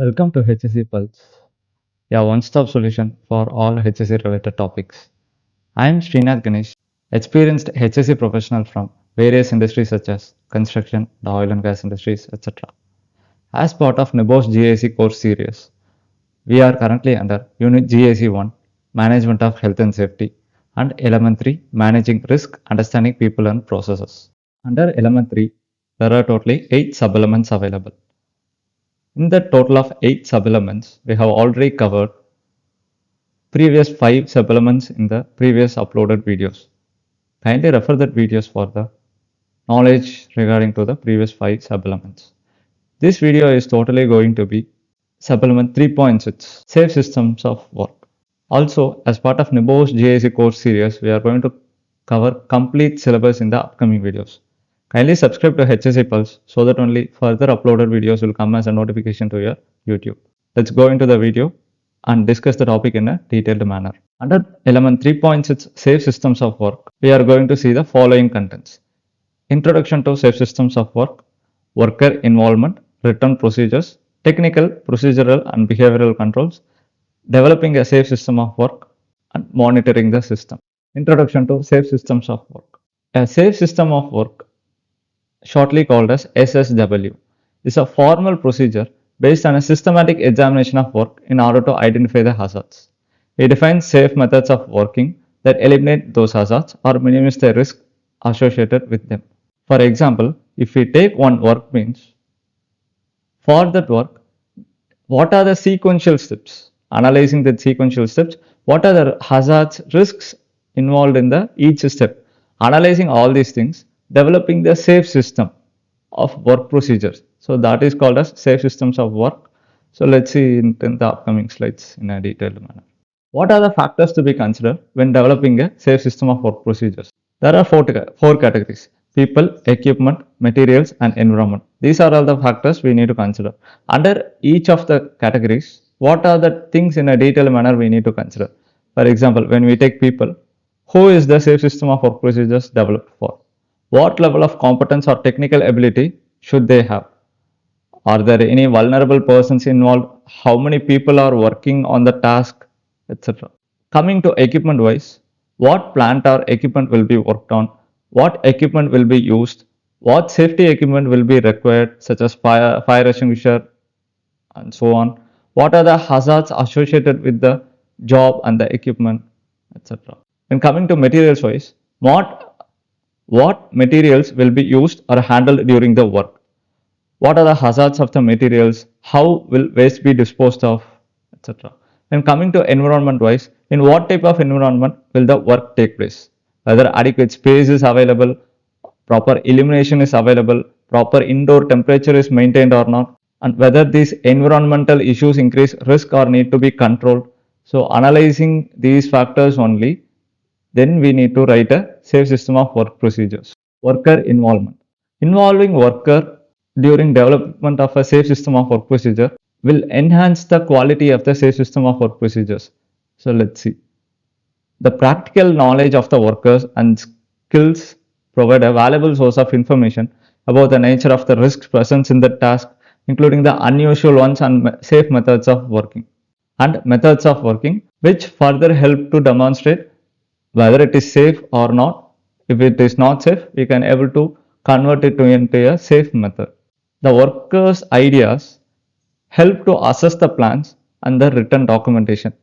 Welcome to HSC Pulse, a one-stop solution for all HSC related topics. I am Srinath Ganesh, experienced HSC professional from various industries such as construction, the oil and gas industries, etc. As part of NEBOSH GIC course series, we are currently under Unit GIC1, Management of Health and Safety, and Element 3, Managing Risk, Understanding People and Processes. Under Element 3, there are totally 8 sub-elements available. In the total of 8 sub-elements, we have already covered previous 5 sub-elements in the previous uploaded videos. Kindly refer that videos for the knowledge regarding to the previous 5 sub-elements. This video is totally going to be sub-element 3.6, Safe Systems of Work. Also, as part of NEBOSH GIC course series, we are going to cover complete syllabus in the upcoming videos. Kindly subscribe to HSC Pulse so that only further uploaded videos will come as a notification to your YouTube. Let's go into the video and discuss the topic in a detailed manner. Under element 3.6 Safe Systems of Work, we are going to see the following contents. Introduction to Safe Systems of Work, Worker Involvement, Written Procedures, Technical, Procedural and Behavioral Controls, Developing a Safe System of Work and Monitoring the System. Introduction to Safe Systems of Work. A safe system of work, shortly called as SSOW, is a formal procedure based on a systematic examination of work in order to identify the hazards. It defines safe methods of working that eliminate those hazards or minimize the risk associated with them. For example, if we take one work bench, for that work, what are the sequential steps? Analyzing the sequential steps, what are the hazards, risks involved in the each step? Analyzing all these things, developing the safe system of work procedures. So that is called as safe systems of work. So let's see in the upcoming slides in a detailed manner. What are the factors to be considered when developing a safe system of work procedures? There are four categories: people, equipment, materials and environment. These are all the factors we need to consider. Under each of the categories, what are the things in a detailed manner we need to consider? For example, when we take people, who is the safe system of work procedures developed for? What level of competence or technical ability should they have? Are there any vulnerable persons involved? How many people are working on the task, etc. Coming to equipment wise, what plant or equipment will be worked on? What equipment will be used? What safety equipment will be required, such as fire extinguisher and so on? What are the hazards associated with the job and the equipment, etc. Then coming to materials wise, what materials will be used or handled during the work? What are the hazards of the materials? How will waste be disposed of, etc. Then coming to environment wise, in what type of environment will the work take place? Whether adequate space is available, proper illumination is available, proper indoor temperature is maintained or not, and whether these environmental issues increase risk or need to be controlled. So analyzing these factors only, then we need to write a safe system of work procedures. Worker involvement. Involving worker during development of a safe system of work procedure will enhance the quality of the safe system of work procedures. So let's see. The practical knowledge of the workers and skills provide a valuable source of information about the nature of the risks present in the task, including the unusual ones and safe methods of working. And methods of working, which further help to demonstrate whether it is safe or not. If it is not safe, we can able to convert it into a safe method. The workers' ideas help to assess the plans and the written documentation,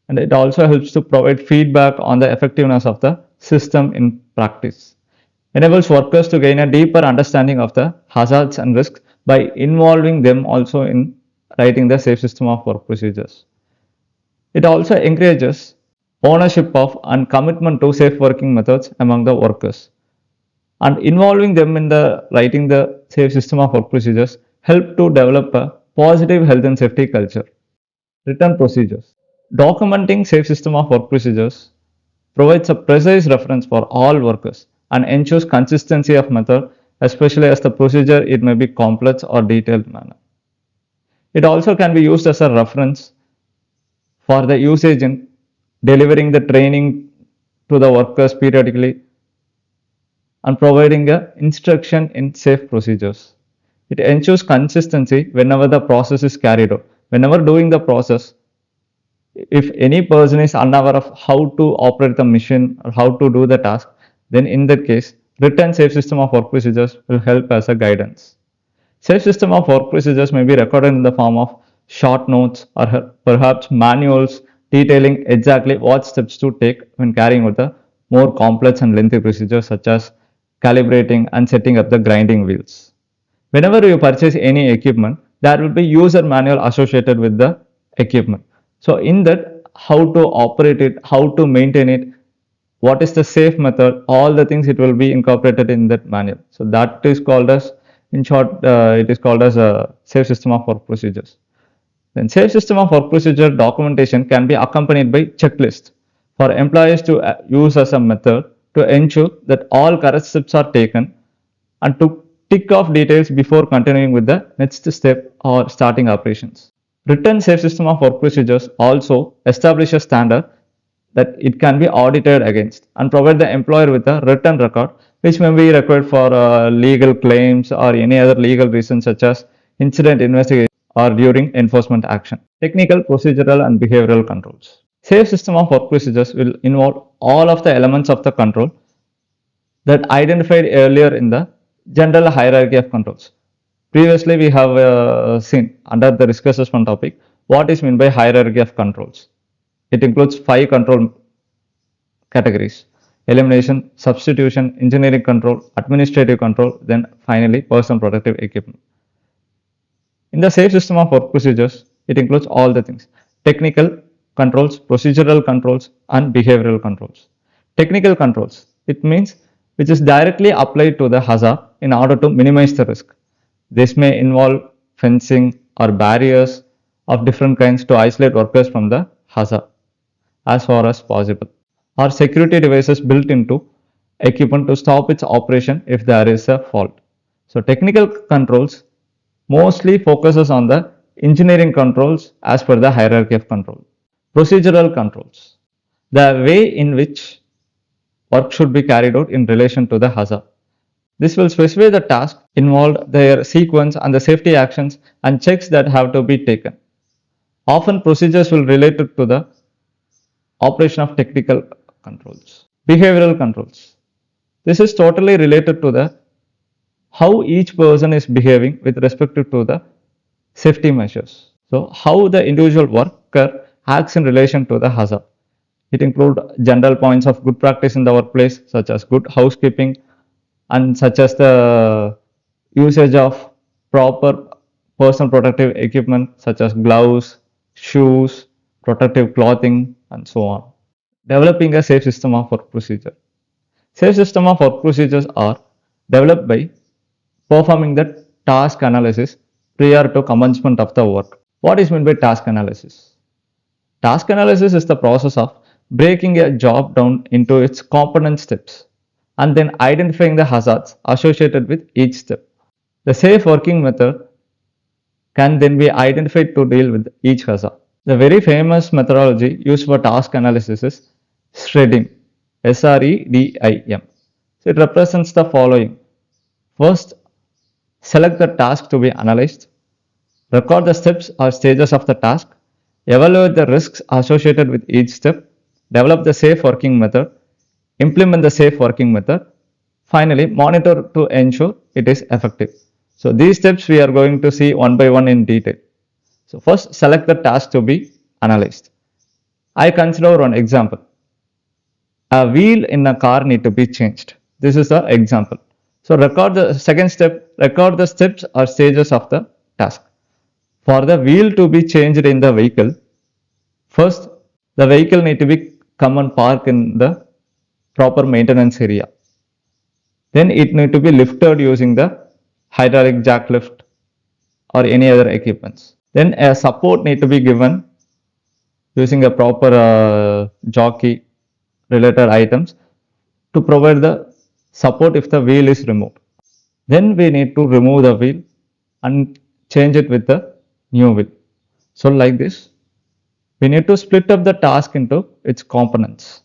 and it also helps to provide feedback on the effectiveness of the system in practice. Enables workers to gain a deeper understanding of the hazards and risks by involving them also in writing the safe system of work procedures. It also encourages ownership of and commitment to safe working methods among the workers. And involving them in the writing the safe system of work procedures help to develop a positive health and safety culture. Written procedures. Documenting safe system of work procedures provides a precise reference for all workers and ensures consistency of method, especially as the procedure it may be complex or detailed manner. It also can be used as a reference for the usage in delivering the training to the workers periodically and providing a instruction in safe procedures. It ensures consistency whenever the process is carried out. Whenever doing the process, if any person is unaware of how to operate the machine or how to do the task, then in that case, written safe system of work procedures will help as a guidance. Safe system of work procedures may be recorded in the form of short notes or perhaps manuals detailing exactly what steps to take when carrying out the more complex and lengthy procedures such as calibrating and setting up the grinding wheels. Whenever you purchase any equipment, there will be user manual associated with the equipment. So in that, how to operate it, how to maintain it, what is the safe method, all the things it will be incorporated in that manual. So that is called as, in short, it is called as a safe system of work procedures. Then safe system of work procedure documentation can be accompanied by checklist for employees to use as a method to ensure that all correct steps are taken and to tick off details before continuing with the next step or starting operations. Written safe system of work procedures also establish a standard that it can be audited against and provide the employer with a written record which may be required for legal claims or any other legal reasons such as incident investigation or during enforcement action. Technical, procedural and behavioral controls. Safe system of work procedures will involve all of the elements of the control that identified earlier in the general hierarchy of controls. Previously, we have seen under the risk assessment topic what is meant by hierarchy of controls. It includes 5 control categories: elimination, substitution, engineering control, administrative control, then finally personal protective equipment. In the safe system of work procedures, it includes all the things: technical controls, procedural controls, and behavioral controls. Technical controls, it means which is directly applied to the hazard in order to minimize the risk. This may involve fencing or barriers of different kinds to isolate workers from the hazard as far as possible, or security devices built into equipment to stop its operation if there is a fault. So technical controls mostly focuses on the engineering controls as per the hierarchy of control. Procedural controls, the way in which work should be carried out in relation to the hazard. This will specify the task involved, their sequence and the safety actions and checks that have to be taken. Often procedures will relate to the operation of technical controls. Behavioral controls. This is totally related to the how each person is behaving with respect to the safety measures. So how the individual worker acts in relation to the hazard. It includes general points of good practice in the workplace such as good housekeeping and such as the usage of proper personal protective equipment such as gloves, shoes, protective clothing and so on. Developing a safe system of work procedure. Safe system of work procedures are developed by performing the task analysis prior to commencement of the work. What is meant by task analysis? Task analysis is the process of breaking a job down into its component steps and then identifying the hazards associated with each step. The safe working method can then be identified to deal with each hazard. The very famous methodology used for task analysis is SREDIM, SREDIM. So it represents the following. First, select the task to be analyzed, record the steps or stages of the task, evaluate the risks associated with each step, develop the safe working method, implement the safe working method, finally monitor to ensure it is effective. So these steps we are going to see one by one in detail. So first select the task to be analyzed. I consider one example. A wheel in a car need to be changed. This is the example. So record the second step, record the steps or stages of the task. For the wheel to be changed in the vehicle, first the vehicle need to be come and park in the proper maintenance area. Then it need to be lifted using the hydraulic jack lift or any other equipments. Then a support need to be given using a proper jockey related items to provide the support if the wheel is removed. Then we need to remove the wheel and change it with the new wheel. So like this, we need to split up the task into its components.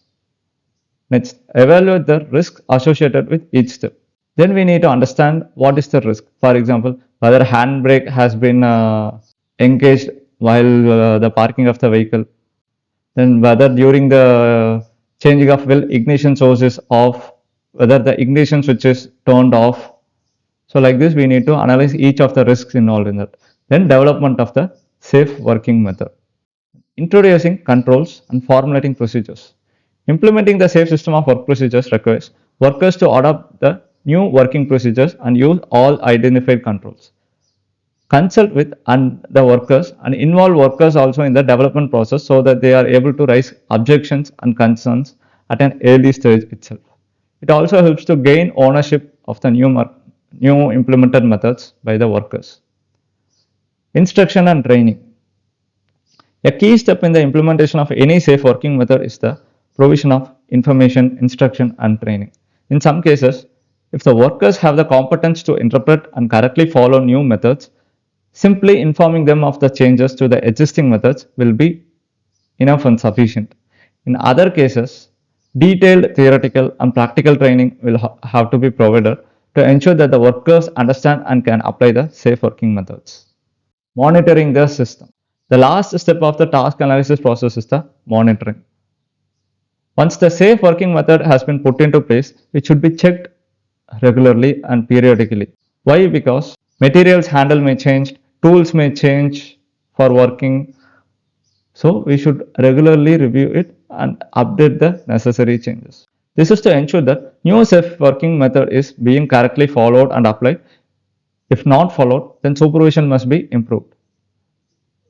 Next, evaluate the risk associated with each step. Then we need to understand what is the risk. For example, whether handbrake has been engaged while the parking of the vehicle, then whether during the changing of wheel ignition source is off, whether the ignition switch is turned off. So like this, we need to analyze each of the risks involved in that. Then development of the safe working method. Introducing controls and formulating procedures. Implementing the safe system of work procedures requires workers to adopt the new working procedures and use all identified controls. Consult with the workers and involve workers also in the development process so that they are able to raise objections and concerns at an early stage itself. It also helps to gain ownership of the new implemented methods by the workers. Instruction and training. A key step in the implementation of any safe working method is the provision of information, instruction, and training. In some cases, if the workers have the competence to interpret and correctly follow new methods, simply informing them of the changes to the existing methods will be enough and sufficient. In other cases, detailed theoretical and practical training will have to be provided to ensure that the workers understand and can apply the safe working methods. Monitoring the system. The last step of the task analysis process is the monitoring. Once the safe working method has been put into place, it should be checked regularly and periodically. Why? Because materials handle may change, tools may change for working. So we should regularly review it and update the necessary changes. This is to ensure that new safe working method is being correctly followed and applied. If not followed, then supervision must be improved.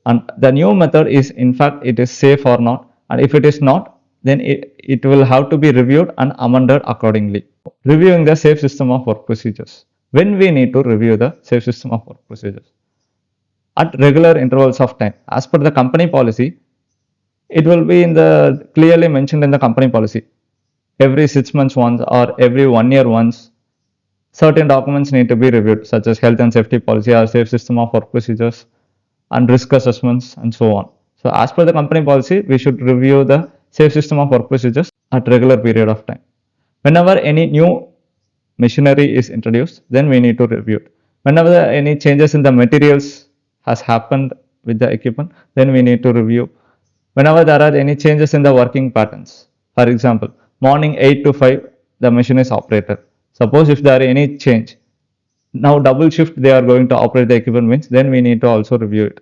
And the new method is in fact it is safe or not, and if it is not, then it will have to be reviewed and amended accordingly. Reviewing the safe system of work procedures. When we need to review the safe system of work procedures? At regular intervals of time. As per the company policy, it will be clearly mentioned in the company policy. Every 6 months once or every 1 year once, certain documents need to be reviewed, such as health and safety policy or safe system of work procedures and risk assessments and so on. So as per the company policy, we should review the safe system of work procedures at regular period of time. Whenever any new machinery is introduced, then we need to review it. Whenever any changes in the materials has happened with the equipment, then we need to review. Whenever there are any changes in the working patterns, for example, morning 8 to 5, the machine is operated. Suppose if there are any change, now double shift they are going to operate the equipment means, then we need to also review it.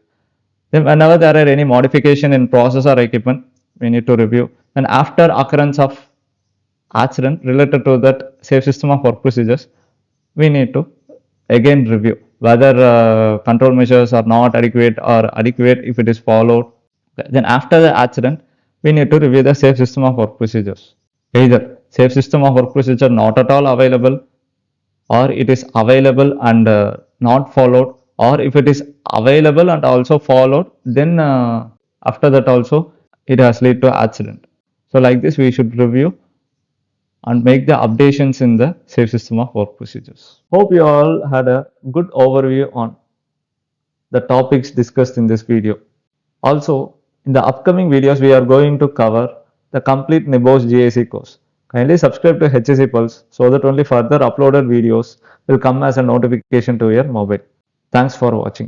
Then whenever there are any modification in process or equipment, we need to review. And after occurrence of accident related to that safe system of work procedures, we need to again review whether control measures are not adequate or adequate if it is followed. Then after the accident, we need to review the safe system of work procedures. Either safe system of work procedure not at all available, or it is available and not followed, or if it is available and also followed, then after that also it has led to accident. So like this we should review and make the updations in the safe system of work procedures. Hope you all had a good overview on the topics discussed in this video. Also, in the upcoming videos we are going to cover the complete NEBOSH GIC course. Kindly subscribe to HSC Pulse so that only further uploaded videos will come as a notification to your mobile. Thanks for watching.